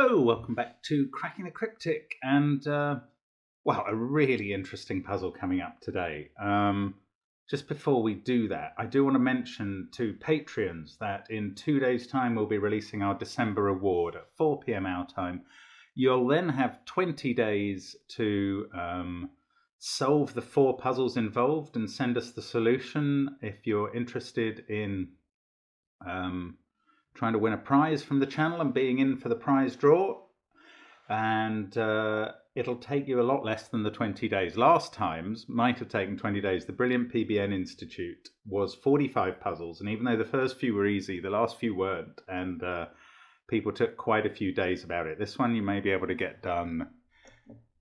Hello, welcome back to Cracking the Cryptic, and well, a really interesting puzzle coming up today. Just before we do that, I do want to mention to Patreons that in 2 days' time we'll be releasing our December award at 4 p.m. our time. You'll then have 20 days to solve the 4 puzzles involved and send us the solution if you're interested in trying to win a prize from the channel and being in for the prize draw. And it'll take you a lot less than the 20 days. Last times might have taken 20 days. The Brilliant PBN Institute was 45 puzzles, and even though the first few were easy, the last few weren't, and people took quite a few days about it. This one you may be able to get done,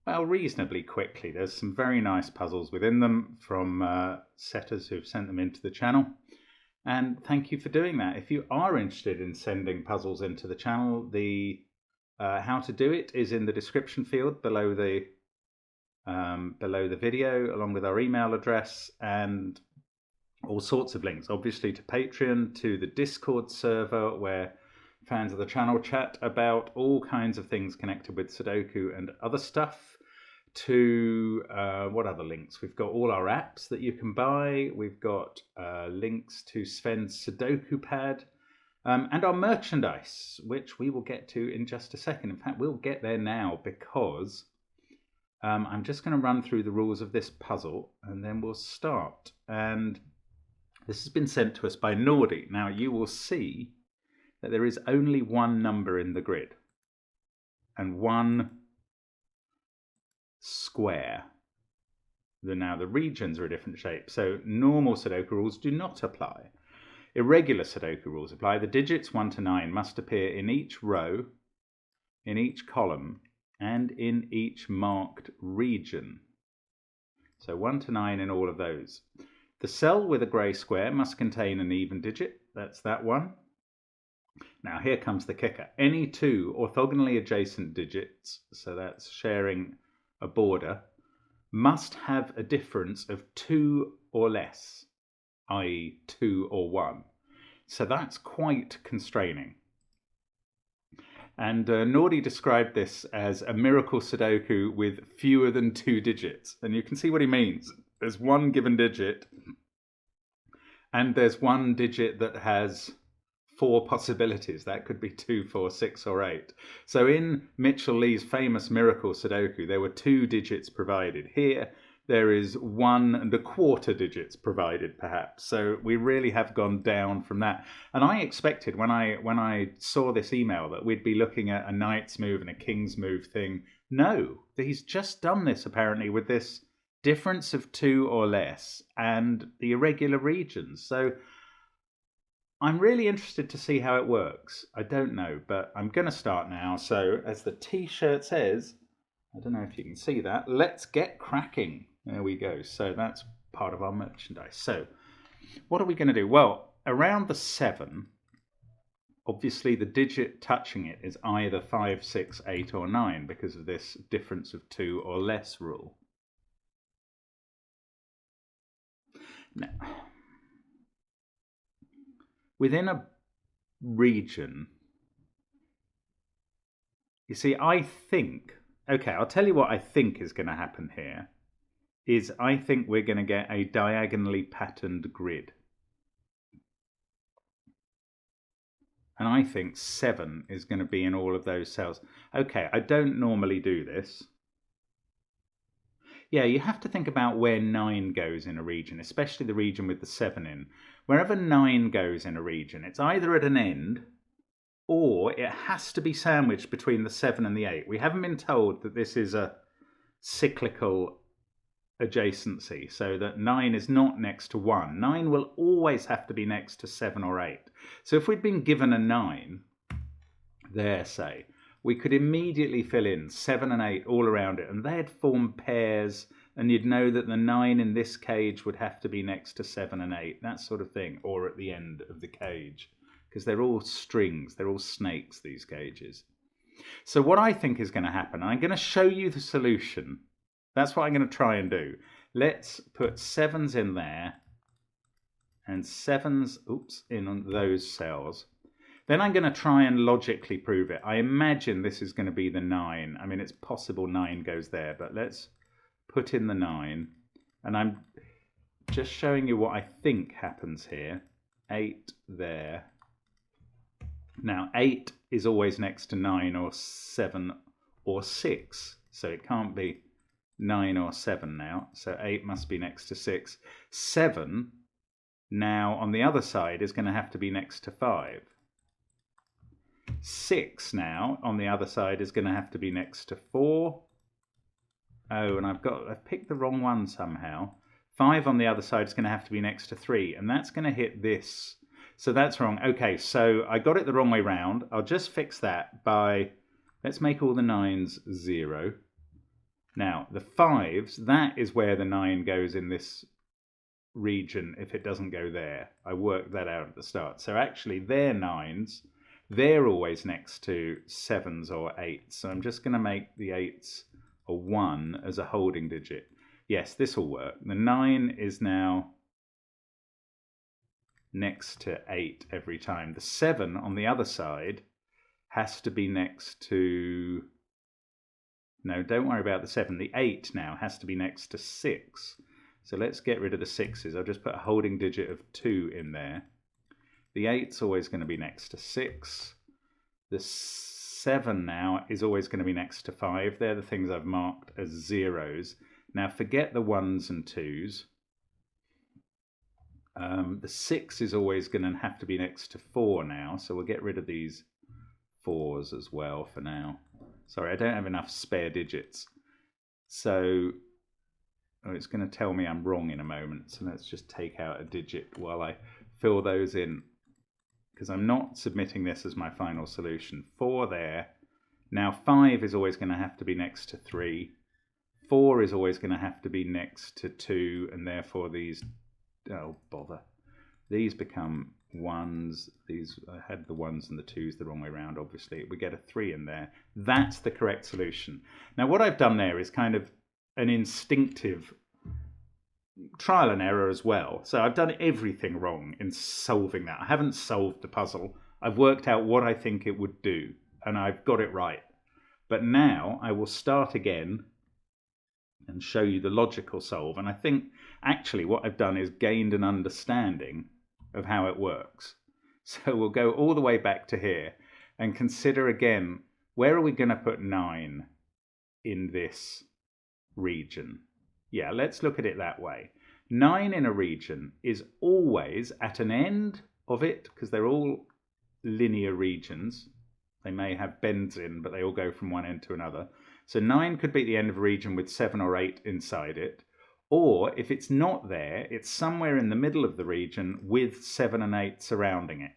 well, reasonably quickly. There's some very nice puzzles within them from setters who've sent them into the channel. And thank you for doing that. If you are interested in sending puzzles into the channel, the how to do it is in the description field below the video, along with our email address and all sorts of links. Obviously to Patreon, to the Discord server where fans of the channel chat about all kinds of things connected with Sudoku and other stuff. To what other links? We've got all our apps that you can buy. We've got links to Sven's SUDOKU pad and our merchandise, which we will get to in just a second. In fact, we'll get there now because I'm just going to run through the rules of this puzzle and then we'll start. And this has been sent to us by Nordi. Now you will see that there is only one number in the grid and one square. Now the regions are a different shape, so normal Sudoku rules do not apply. Irregular Sudoku rules apply. The digits 1 to 9 must appear in each row, in each column, and in each marked region. So 1 to 9 in all of those. The cell with a grey square must contain an even digit. That's that one. Now here comes the kicker. Any 2 orthogonally adjacent digits, so that's sharing a border, must have a difference of 2 or less, i.e. 2 or 1. So that's quite constraining. And Nordi described this as a miracle Sudoku with fewer than 2 digits. And you can see what he means. There's one given digit, and there's one digit that has 4 possibilities. That could be 2, 4, 6, or 8. So in Mitchell Lee's famous miracle Sudoku, there were 2 digits provided. Here, there is 1 1/4 digits provided, perhaps. So we really have gone down from that. And I expected when I saw this email that we'd be looking at a knight's move and a king's move thing. No, he's just done this apparently with this difference of 2 or less and the irregular regions. So I'm really interested to see how it works. I don't know, but I'm going to start now. So as the t-shirt says, I don't know if you can see that, let's get cracking. There we go. So that's part of our merchandise. So what are we going to do? Well, around the 7, obviously the digit touching it is either 5, 6, 8 or 9 because of this difference of 2 or less rule. Now, within a region, you see, I think, okay, I'll tell you what I think is going to happen here, is I think we're going to get a diagonally patterned grid. And I think 7 is going to be in all of those cells. Okay, I don't normally do this. Yeah, you have to think about where 9 goes in a region, especially the region with the 7 in. Wherever 9 goes in a region, it's either at an end or it has to be sandwiched between the 7 and the 8. We haven't been told that this is a cyclical adjacency, so that 9 is not next to 1. 9 will always have to be next to 7 or 8. So if we'd been given a 9, there, say, we could immediately fill in 7 and 8 all around it, and they'd form pairs, and you'd know that the 9 in this cage would have to be next to 7 and 8, that sort of thing, or at the end of the cage, because they're all strings, they're all snakes, these cages. So what I think is going to happen, I'm going to show you the solution. That's what I'm going to try and do. Let's put 7s in there, and 7s, in on those cells. Then I'm going to try and logically prove it. I imagine this is going to be the 9. I mean, it's possible 9 goes there, but let's put in the 9. And I'm just showing you what I think happens here. 8 there. Now, 8 is always next to 9 or 7 or 6. So it can't be 9 or 7 now. So 8 must be next to 6. 7 now on the other side is going to have to be next to 5. 6 now on the other side is going to have to be next to 4. Oh, and I've picked the wrong one somehow. 5 on the other side is going to have to be next to 3, and that's going to hit this. So that's wrong. Okay, so I got it the wrong way round. I'll just fix that by, let's make all the 9s 0. Now, the 5s, that is where the 9 goes in this region if it doesn't go there. I worked that out at the start. So actually, they're 9s. They're always next to 7s or 8s. So I'm just going to make the 8s a 1 as a holding digit. Yes, this will work. The 9 is now next to 8 every time. The 7 on the other side has to be next to... No, don't worry about the 7. The 8 now has to be next to 6. So let's get rid of the 6s. I'll just put a holding digit of 2 in there. The 8's always going to be next to 6. The 7 now is always going to be next to 5. They're the things I've marked as zeros. Now forget the 1s and 2s. The 6 is always going to have to be next to 4 now. So we'll get rid of these 4s as well for now. Sorry, I don't have enough spare digits. So it's going to tell me I'm wrong in a moment. So let's just take out a digit while I fill those in, because I'm not submitting this as my final solution. 4 there. Now 5 is always going to have to be next to 3. 4 is always going to have to be next to 2, and therefore these, oh bother, these become 1s. These, I had the 1s and the 2s the wrong way around, obviously. We get a 3 in there. That's the correct solution. Now what I've done there is kind of an instinctive trial and error as well. So I've done everything wrong in solving that. I haven't solved the puzzle. I've worked out what I think it would do, and I've got it right. But now I will start again and show you the logical solve. And I think actually what I've done is gained an understanding of how it works. So we'll go all the way back to here and consider again, where are we going to put 9 in this region? Yeah, let's look at it that way. 9 in a region is always at an end of it, because they're all linear regions. They may have bends in, but they all go from one end to another. So 9 could be at the end of a region with 7 or 8 inside it. Or if it's not there, it's somewhere in the middle of the region with 7 and 8 surrounding it.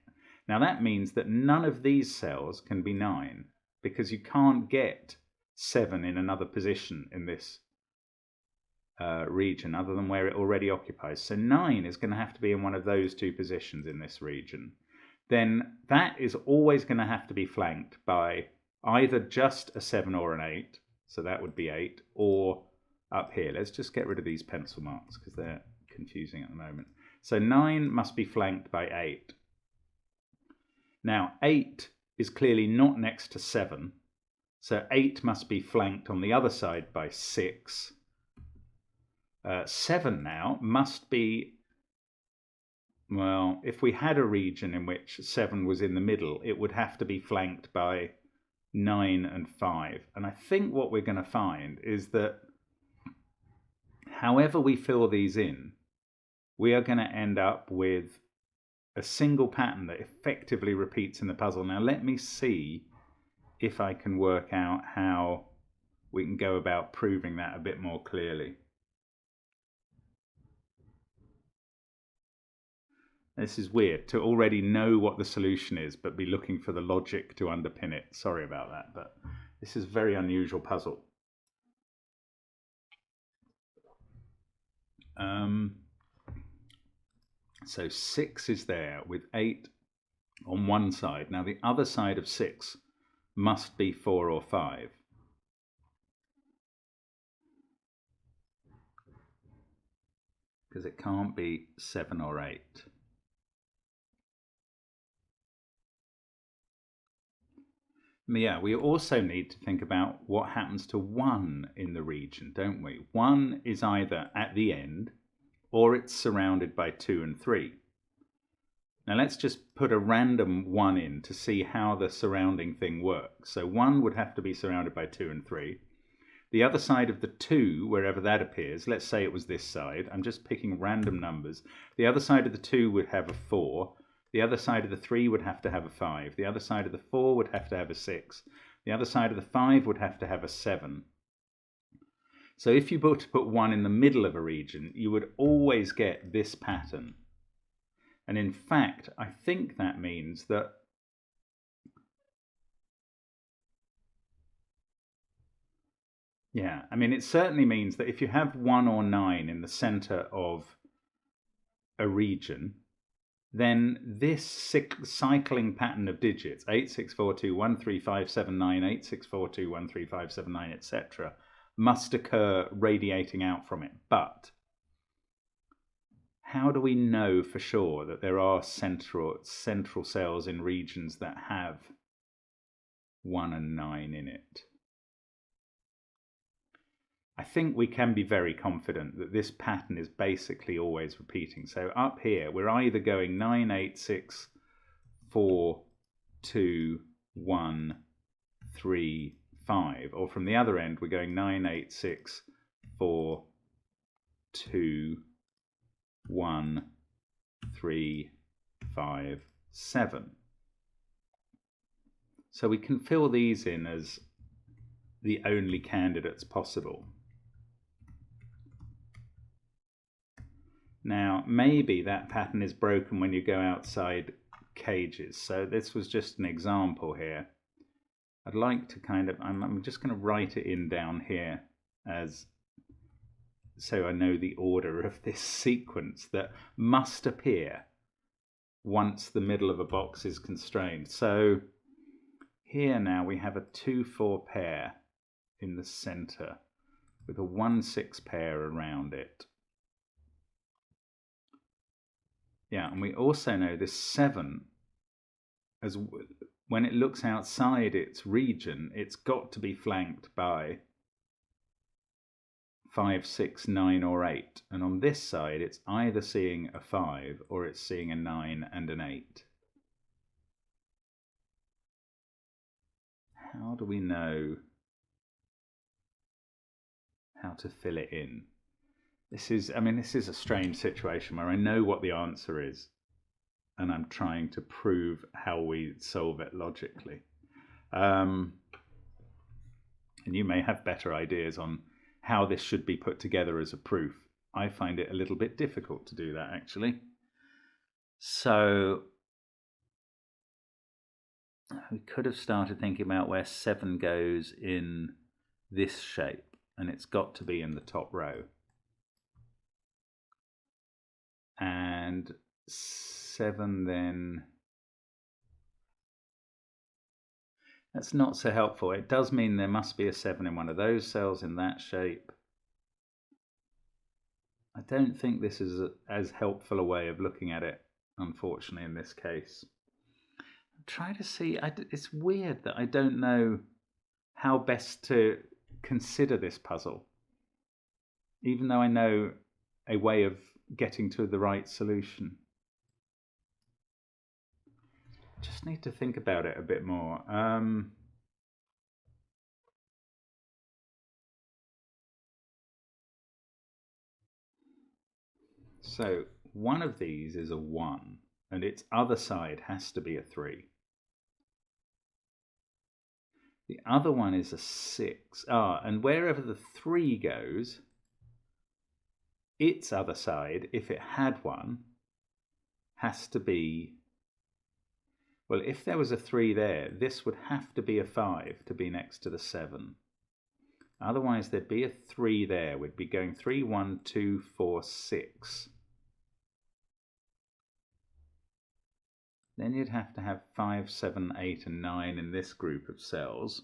Now that means that none of these cells can be 9, because you can't get 7 in another position in this region other than where it already occupies. So 9 is going to have to be in one of those two positions in this region. Then that is always going to have to be flanked by either just a 7 or an 8, so that would be 8, or up here. Let's just get rid of these pencil marks because they're confusing at the moment. So 9 must be flanked by 8. Now 8 is clearly not next to 7, so 8 must be flanked on the other side by 6. 7 now must be, well, if we had a region in which 7 was in the middle, it would have to be flanked by 9 and 5. And I think what we're going to find is that however we fill these in, we are going to end up with a single pattern that effectively repeats in the puzzle. Now let me see if I can work out how we can go about proving that a bit more clearly. This is weird, to already know what the solution is, but be looking for the logic to underpin it. Sorry about that, but this is a very unusual puzzle. So 6 is there with 8 on one side. Now the other side of 6 must be 4 or 5. Because it can't be 7 or 8. Yeah, we also need to think about what happens to 1 in the region, don't we? 1 is either at the end or it's surrounded by 2 and 3. Now let's just put a random 1 in to see how the surrounding thing works. So 1 would have to be surrounded by 2 and 3. The other side of the 2, wherever that appears, let's say it was this side, I'm just picking random numbers. The other side of the 2 would have a 4. The other side of the 3 would have to have a 5. The other side of the 4 would have to have a 6. The other side of the 5 would have to have a 7. So if you were to put 1 in the middle of a region, you would always get this pattern. And in fact, I think that means that yeah, I mean, it certainly means that if you have 1 or 9 in the center of a region, then this cycling pattern of digits, 8, 6, 4, 2, 1, 3, 5, 7, 9, 8, 6, 4, 2, 1, 3, 5, 7, 9, etc., must occur radiating out from it. But how do we know for sure that there are central cells in regions that have 1 and 9 in it? I think we can be very confident that this pattern is basically always repeating. So up here, we're either going 9, 8, 6, 4, 2, 1, 3, 5, or from the other end, we're going 9, 8, 6, 4, 2, 1, 3, 5, 7. So we can fill these in as the only candidates possible. Now, maybe that pattern is broken when you go outside cages. So this was just an example here. I'd like to kind of, I'm just going to write it in down here as so I know the order of this sequence that must appear once the middle of a box is constrained. So here now we have a 2-4 pair in the center with a 1-6 pair around it. Yeah, and we also know this 7, as when it looks outside its region, it's got to be flanked by 5, 6, 9, or 8. And on this side, it's either seeing a 5 or it's seeing a 9 and an 8. How do we know how to fill it in? This is a strange situation where I know what the answer is, and I'm trying to prove how we solve it logically. And you may have better ideas on how this should be put together as a proof. I find it a little bit difficult to do that, actually. So we could have started thinking about where 7 goes in this shape, and it's got to be in the top row. And 7 then, that's not so helpful. It does mean there must be a 7 in one of those cells in that shape. I don't think this is as helpful a way of looking at it, unfortunately, in this case. Try to see, it's weird that I don't know how best to consider this puzzle, even though I know a way of getting to the right solution. Just need to think about it a bit more. So one of these is a 1, and its other side has to be a 3. The other one is a 6. And wherever the 3 goes, its other side, if it had one, has to be, well, if there was a 3 there, this would have to be a 5 to be next to the 7. Otherwise, there'd be a 3 there. We'd be going 3, 1, 2, 4, 6. Then you'd have to have 5, 7, 8, and 9 in this group of cells.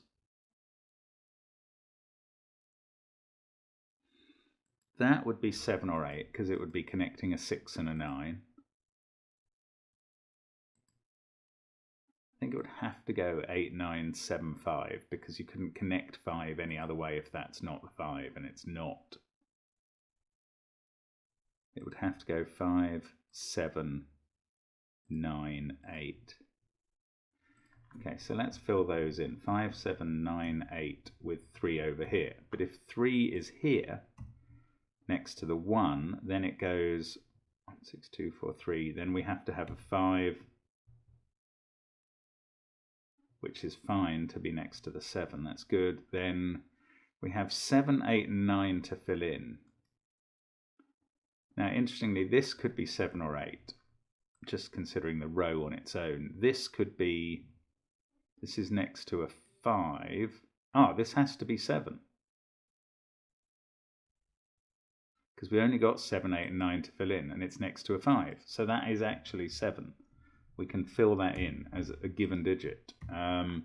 That would be 7 or 8 because it would be connecting a 6 and a 9. think it would have to go 8, 9, 7, 5, because you couldn't connect 5 any other way if that's not the 5, and it's not. It would have to go 5, 7, 9, 8. Okay, so let's fill those in. 5, 7, 9, 8 with 3 over here. But if 3 is here, next to the 1, then it goes 1, 6, 2, 4, 3. Then we have to have a 5, which is fine to be next to the 7. That's good. Then we have 7, 8, and 9 to fill in. Now, interestingly, this could be 7 or 8, just considering the row on its own. This could be, this is next to a 5. Ah, this has to be 7. Because we only got 7, 8, and 9 to fill in, and it's next to a 5. So that is actually 7. We can fill that in as a given digit. And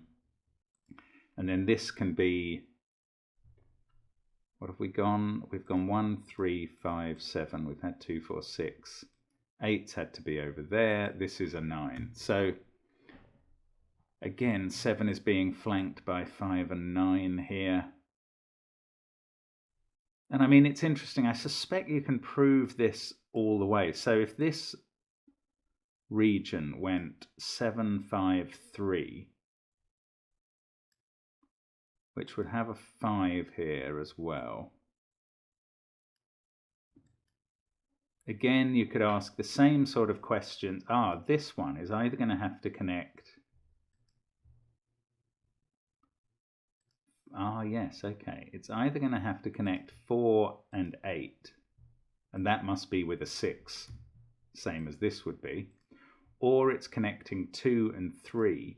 then this can be, what have we gone? We've gone 1, 3, 5, 7. We've had 2, 4, 6. 8's had to be over there. This is a 9. So again, 7 is being flanked by 5 and 9 here. And I mean, it's interesting. I suspect you can prove this all the way. So if this region went 7, 5, 3, which would have a 5 here as well. Again, you could ask the same sort of questions. Ah, this one is either going to have to connect. Ah, yes, okay. It's either going to have to connect 4 and 8, and that must be with a 6, same as this would be, or it's connecting 2 and 3.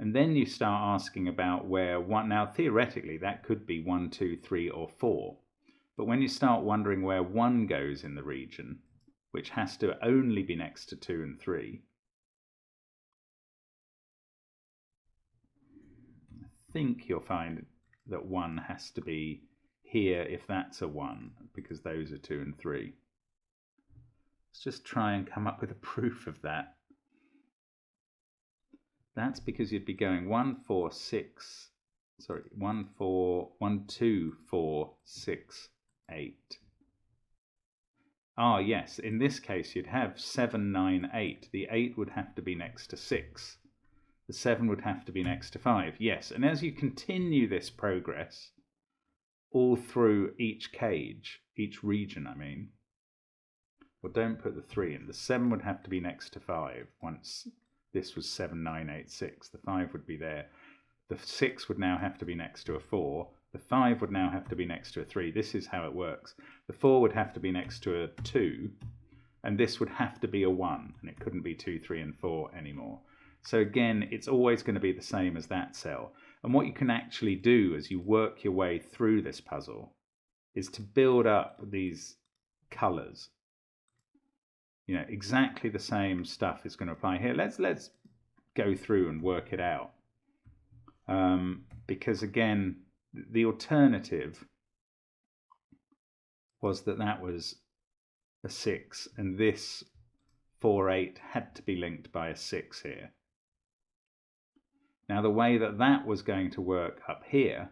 And then you start asking about where 1, now theoretically that could be 1, 2, 3, or 4. But when you start wondering where 1 goes in the region, which has to only be next to 2 and 3, I think you'll find that 1 has to be here if that's a 1, because those are 2 and 3. Let's just try and come up with a proof of that. That's because you'd be going 1, 4, 6, sorry, 1, 4, 1, 2, 4, 6, 8. Ah, yes, in this case you'd have 7, 9, 8. The 8 would have to be next to 6. The 7 would have to be next to 5. Yes, and as you continue this progress all through each cage, each region, I mean, well, don't put the 3 in. The 7 would have to be next to 5 once this was 7, 9, 8, 6. The 5 would be there. The 6 would now have to be next to a 4. The 5 would now have to be next to a 3. This is how it works. The 4 would have to be next to a 2, and this would have to be a 1, and it couldn't be 2, 3, and 4 anymore. So again, it's always going to be the same as that cell. And what you can actually do as you work your way through this puzzle is to build up these colors. You know, exactly the same stuff is going to apply here. Let's go through and work it out. Because again, the alternative was that was a 6, and this 4, 8 had to be linked by a 6 here. Now the way that was going to work up here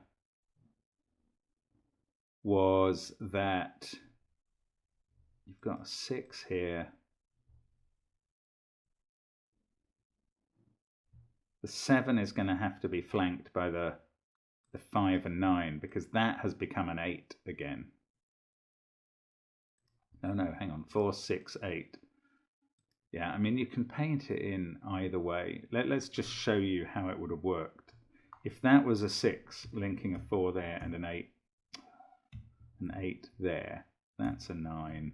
was that you've got a 6 here. The 7 is going to have to be flanked by the 5 and 9, because that has become an 8 again. Oh no, hang on, 4, 6, 8. Yeah, I mean, you can paint it in either way. Let's just show you how it would have worked. If that was a 6 linking a 4 there and an 8 there, that's a 9,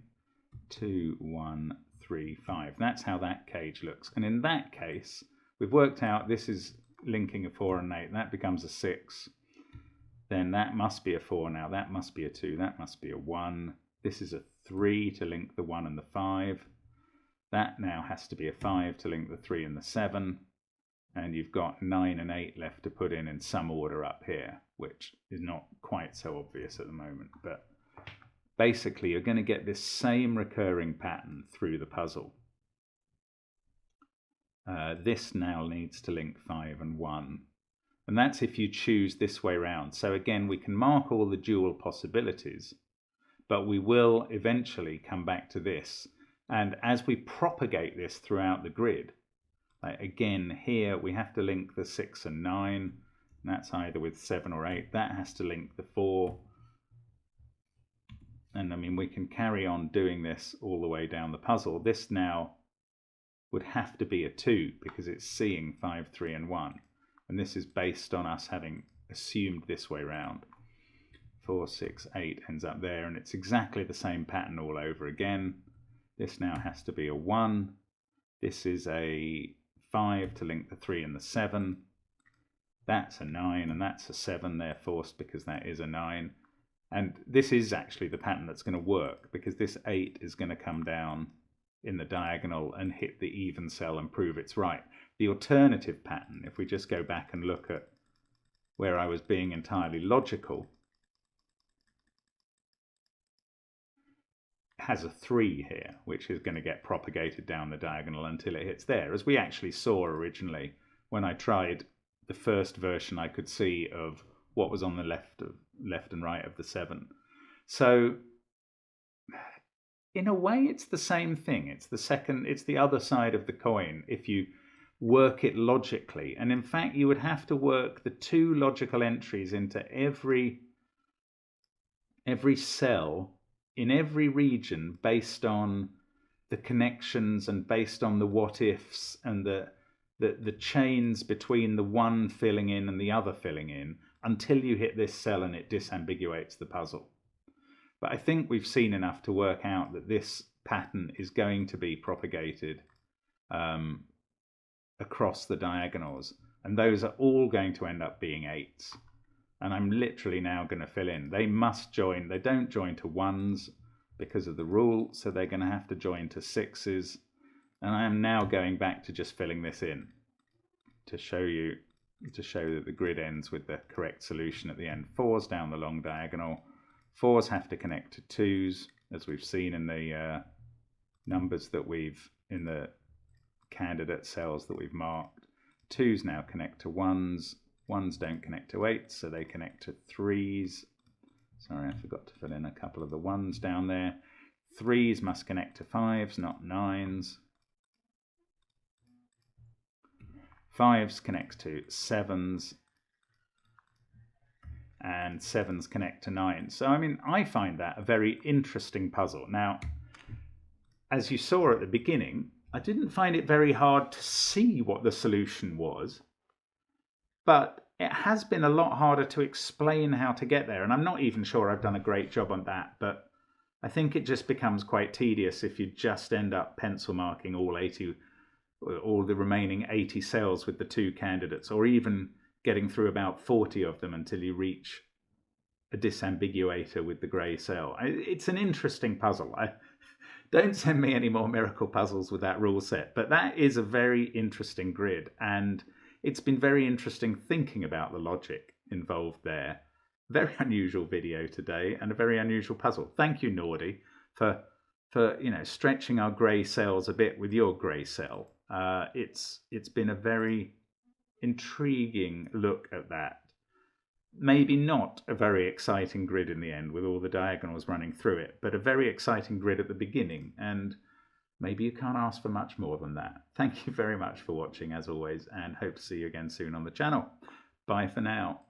2, 1, 3, 5. That's how that cage looks. And in that case, we've worked out this is linking a 4 and an 8. That becomes a 6. Then that must be a 4 now. That must be a 2. That must be a 1. This is a 3 to link the 1 and the 5. That now has to be a 5 to link the 3 and the 7. And you've got 9 and 8 left to put in some order up here, which is not quite so obvious at the moment. But basically, you're going to get this same recurring pattern through the puzzle. this now needs to link 5 and 1. And that's if you choose this way round. So again, we can mark all the dual possibilities, but we will eventually come back to this. And as we propagate this throughout the grid, like again, here we have to link the 6 and 9. And that's either with 7 or 8. That has to link the 4. And I mean, we can carry on doing this all the way down the puzzle. This now would have to be a 2 because it's seeing 5, 3, and 1. And this is based on us having assumed this way round. 4, 6, 8 ends up there, and it's exactly the same pattern all over again. This now has to be a 1. This is a 5 to link the 3 and the 7. That's a 9, and that's a 7. They're forced because that is a 9. And this is actually the pattern that's going to work, because this 8 is going to come down in the diagonal and hit the even cell and prove it's right. The alternative pattern, if we just go back and look at where I was being entirely logical, has a 3 here, which is going to get propagated down the diagonal until it hits there, as we actually saw originally when I tried the first version. I could see of what was on the left and right of the 7. So in a way, it's the same thing. It's the other side of the coin if you work it logically. And in fact, you would have to work the 2 logical entries into every cell in every region based on the connections and based on the what ifs and the chains between the one filling in and the other filling in until you hit this cell and it disambiguates the puzzle. But I think we've seen enough to work out that this pattern is going to be propagated across the diagonals, and those are all going to end up being 8s. And I'm literally now going to fill in. They must join. They don't join to 1s because of the rule, so they're going to have to join to 6s. And I am now going back to just filling this in to show that the grid ends with the correct solution at the end. 4s down the long diagonal. 4s have to connect to 2s, as we've seen in the numbers that in the candidate cells that we've marked. 2s now connect to 1s. 1s don't connect to 8s, so they connect to 3s. Sorry, I forgot to fill in a couple of the 1s down there. 3s must connect to 5s, not 9s. 5s connect to 7s. And 7s connect to 9s. So, I mean, I find that a very interesting puzzle. Now, as you saw at the beginning, I didn't find it very hard to see what the solution was. But it has been a lot harder to explain how to get there. And I'm not even sure I've done a great job on that. But I think it just becomes quite tedious if you just end up pencil marking all the remaining 80 cells with the 2 candidates, or even getting through about 40 of them until you reach a disambiguator with the grey cell. It's an interesting puzzle. Don't send me any more miracle puzzles with that rule set. But that is a very interesting grid. And it's been very interesting thinking about the logic involved there. Very unusual video today and a very unusual puzzle. Thank you, Nordy, for stretching our grey cells a bit with your grey cell. It's been a very intriguing look at that. Maybe not a very exciting grid in the end with all the diagonals running through it, but a very exciting grid at the beginning, and maybe you can't ask for much more than that. Thank you very much for watching, as always, and hope to see you again soon on the channel. Bye for now.